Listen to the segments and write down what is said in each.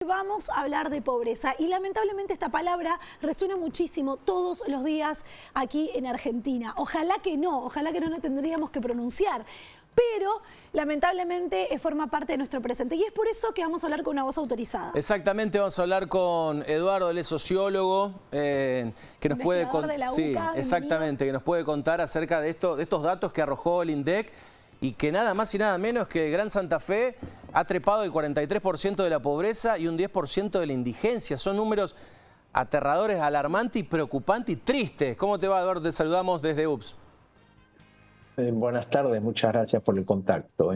Vamos a hablar de pobreza y lamentablemente esta palabra resuena muchísimo todos los días aquí en Argentina. Ojalá que no la tendríamos que pronunciar, pero lamentablemente forma parte de nuestro presente y es por eso que vamos a hablar con una voz autorizada. Exactamente, vamos a hablar con Eduardo, él es sociólogo, que nos puede contar, sí, exactamente, que nos puede contar acerca de estos datos que arrojó el INDEC y que nada más y nada menos que Gran Santa Fe ha trepado el 43% de la pobreza y un 10% de la indigencia. Son números aterradores, alarmantes y preocupantes y tristes. ¿Cómo te va, Eduardo? Te saludamos desde UPS. Buenas tardes, muchas gracias por el contacto.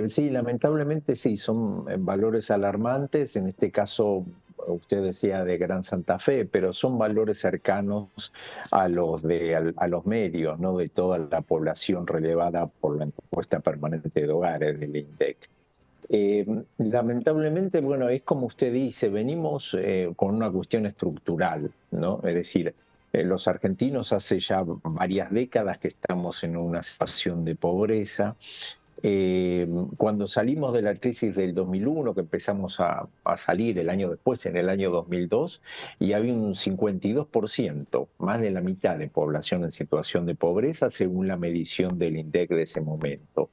Sí, lamentablemente sí, son valores alarmantes, en este caso usted decía de Gran Santa Fe, pero son valores cercanos a los medios, ¿no? De toda la población relevada por la encuesta permanente de hogares del INDEC. Lamentablemente, bueno, es como usted dice, venimos con una cuestión estructural, ¿no? Es decir, los argentinos hace ya varias décadas que estamos en una situación de pobreza. Cuando salimos de la crisis del 2001, que empezamos a salir el año después, en el año 2002, y había un 52%, más de la mitad de población en situación de pobreza, según la medición del INDEC de ese momento,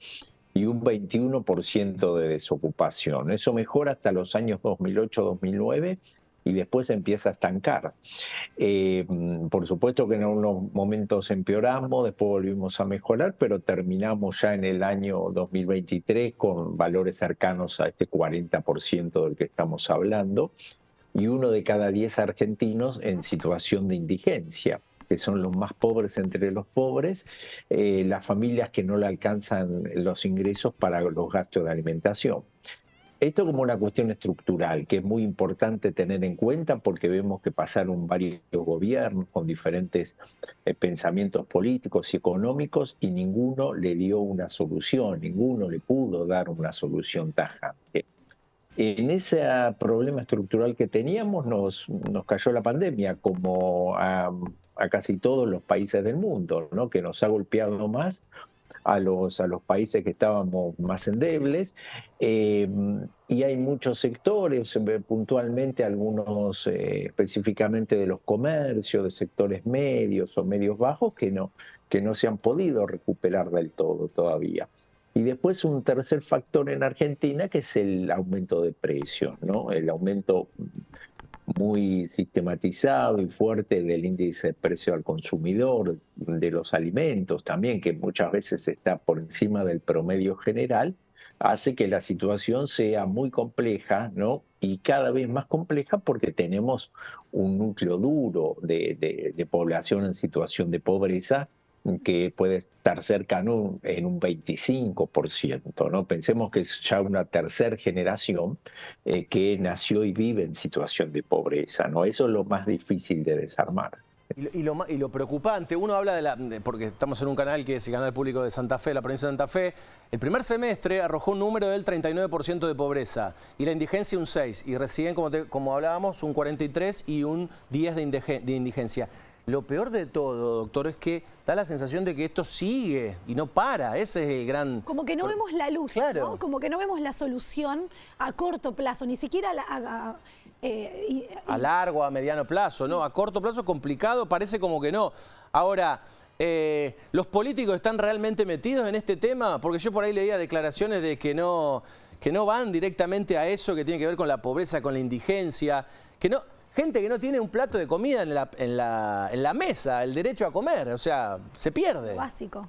y un 21% de desocupación. Eso mejora hasta los años 2008-2009 y después se empieza a estancar. Por supuesto que en algunos momentos empeoramos, después volvimos a mejorar, pero terminamos ya en el año 2023 con valores cercanos a este 40% del que estamos hablando, y 1 de cada 10 argentinos en situación de indigencia, que son los más pobres entre los pobres, las familias que no le alcanzan los ingresos para los gastos de alimentación. Esto como una cuestión estructural que es muy importante tener en cuenta porque vemos que pasaron varios gobiernos con diferentes pensamientos políticos y económicos y ninguno le dio una solución, ninguno le pudo dar una solución tajante. En ese problema estructural que teníamos nos cayó la pandemia, como a casi todos los países del mundo, ¿no? Que nos ha golpeado más a los países que estábamos más endebles, y hay muchos sectores, puntualmente algunos específicamente de los comercios, de sectores medios o medios bajos, que no se han podido recuperar del todo todavía. Y después un tercer factor en Argentina, que es el aumento de precios, ¿no? El aumento muy sistematizado y fuerte del índice de precio al consumidor, de los alimentos también, que muchas veces está por encima del promedio general, hace que la situación sea muy compleja, ¿no? Y cada vez más compleja porque tenemos un núcleo duro de población en situación de pobreza que puede estar cercano en un 25%, ¿no? Pensemos que es ya una tercera generación que nació y vive en situación de pobreza, ¿no? Eso es lo más difícil de desarmar. Y lo preocupante, uno habla porque estamos en un canal que es el canal público de Santa Fe, la provincia de Santa Fe, el primer semestre arrojó un número del 39% de pobreza y la indigencia un 6%, y recién, como hablábamos, un 43% y un 10% de indigencia. Lo peor de todo, doctor, es que da la sensación de que esto sigue y no para. Ese es el gran... Como que no vemos la luz, claro, ¿no? Como que no vemos la solución a corto plazo, ni siquiera a largo, a mediano plazo, ¿no? A corto plazo complicado, parece como que no. Ahora, ¿los políticos están realmente metidos en este tema? Porque yo por ahí leía declaraciones de que no van directamente a eso que tiene que ver con la pobreza, con la indigencia, que no... Gente que no tiene un plato de comida en la mesa, el derecho a comer, o sea, se pierde. Básico.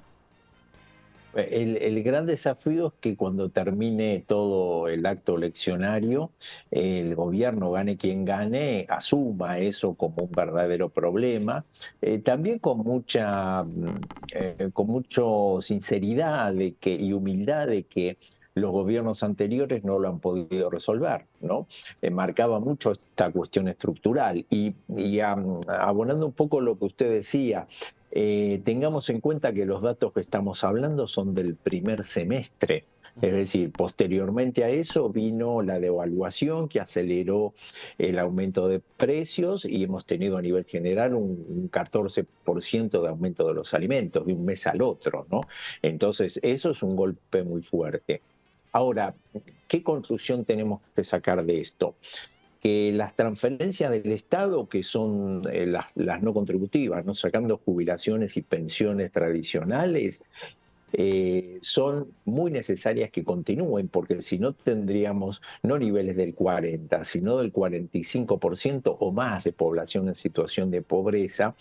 El gran desafío es que cuando termine todo el acto leccionario, el gobierno, gane quien gane, asuma eso como un verdadero problema, también con mucha sinceridad y humildad de que los gobiernos anteriores no lo han podido resolver, ¿no? Marcaba mucho esta cuestión estructural y abonando un poco lo que usted decía, tengamos en cuenta que los datos que estamos hablando son del primer semestre. Es decir, posteriormente a eso vino la devaluación que aceleró el aumento de precios y hemos tenido a nivel general un 14% de aumento de los alimentos de un mes al otro, ¿no? Entonces, eso es un golpe muy fuerte. Ahora, ¿qué conclusión tenemos que sacar de esto? Que las transferencias del Estado, que son las no contributivas, ¿no? Sacando jubilaciones y pensiones tradicionales, son muy necesarias que continúen, porque si no tendríamos no niveles del 40, sino del 45% o más de población en situación de pobreza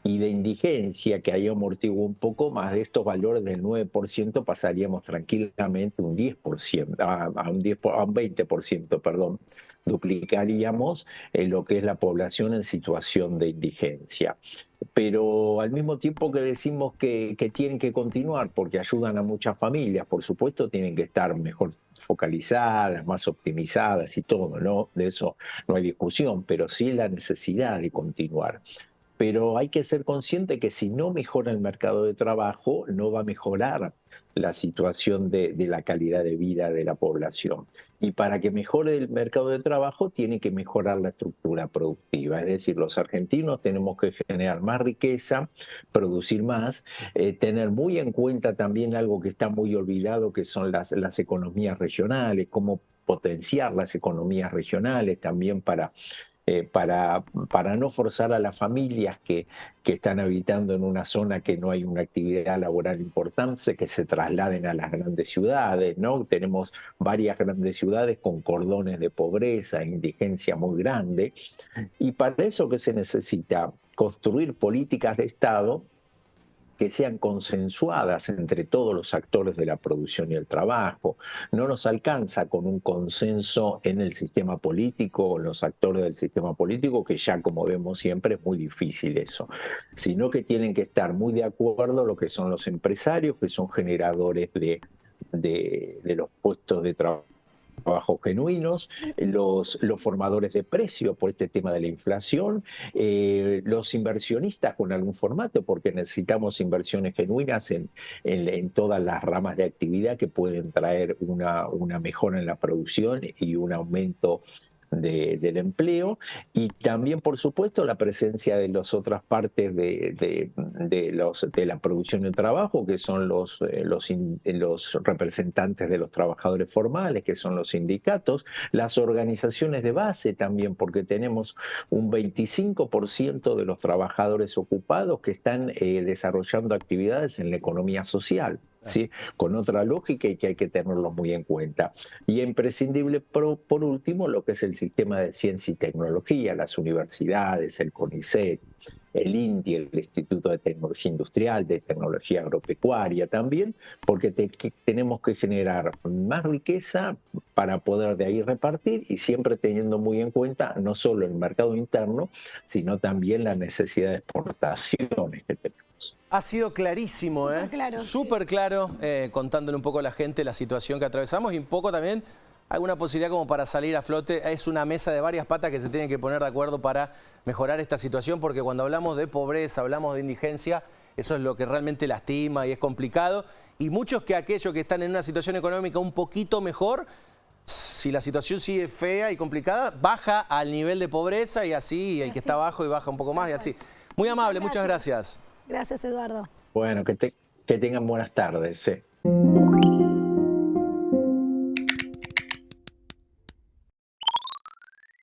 y de indigencia, que ahí amortigua un poco más. De estos valores del 9% pasaríamos tranquilamente un 10%, a un 20%, perdón. Duplicaríamos lo que es la población en situación de indigencia. Pero al mismo tiempo que decimos que tienen que continuar porque ayudan a muchas familias, por supuesto tienen que estar mejor focalizadas, más optimizadas y todo, ¿no? De eso no hay discusión, pero sí la necesidad de continuar. Pero hay que ser consciente que si no mejora el mercado de trabajo, no va a mejorar la situación de la calidad de vida de la población. Y para que mejore el mercado de trabajo, tiene que mejorar la estructura productiva. Es decir, los argentinos tenemos que generar más riqueza, producir más, tener muy en cuenta también algo que está muy olvidado, que son las economías regionales, cómo potenciar las economías regionales también para no forzar a las familias que están habitando en una zona que no hay una actividad laboral importante, que se trasladen a las grandes ciudades, ¿no? Tenemos varias grandes ciudades con cordones de pobreza, indigencia muy grande, y para eso ¿qué se necesita? Construir políticas de Estado que sean consensuadas entre todos los actores de la producción y el trabajo. No nos alcanza con un consenso en el sistema político o los actores del sistema político, que ya, como vemos siempre, es muy difícil eso, sino que tienen que estar muy de acuerdo lo que son los empresarios, que son generadores de los puestos de trabajo genuinos, los formadores de precio por este tema de la inflación, los inversionistas con algún formato, porque necesitamos inversiones genuinas en todas las ramas de actividad que pueden traer una mejora en la producción y un aumento del empleo, y también, por supuesto, la presencia de las otras partes de la producción del trabajo, que son los representantes de los trabajadores formales, que son los sindicatos, las organizaciones de base también, porque tenemos un 25% de los trabajadores ocupados que están desarrollando actividades en la economía social, ¿sí? Con otra lógica, y que hay que tenerlo muy en cuenta. Y es imprescindible, por último, lo que es el sistema de ciencia y tecnología, las universidades, el CONICET, el INTI, el Instituto de Tecnología Industrial, de Tecnología Agropecuaria también, porque tenemos que generar más riqueza para poder de ahí repartir, y siempre teniendo muy en cuenta no solo el mercado interno, sino también la necesidad de exportaciones que tenemos. Ha sido clarísimo, súper claro, contándole un poco a la gente la situación que atravesamos y un poco también alguna posibilidad como para salir a flote. Es una mesa de varias patas que se tienen que poner de acuerdo para mejorar esta situación, porque cuando hablamos de pobreza, hablamos de indigencia, eso es lo que realmente lastima y es complicado. Y muchos que aquellos que están en una situación económica un poquito mejor, si la situación sigue fea y complicada, baja al nivel de pobreza, y así el que está abajo y baja un poco más y así. Muy amable, muchas gracias. Gracias, Eduardo. Bueno, que tengan buenas tardes.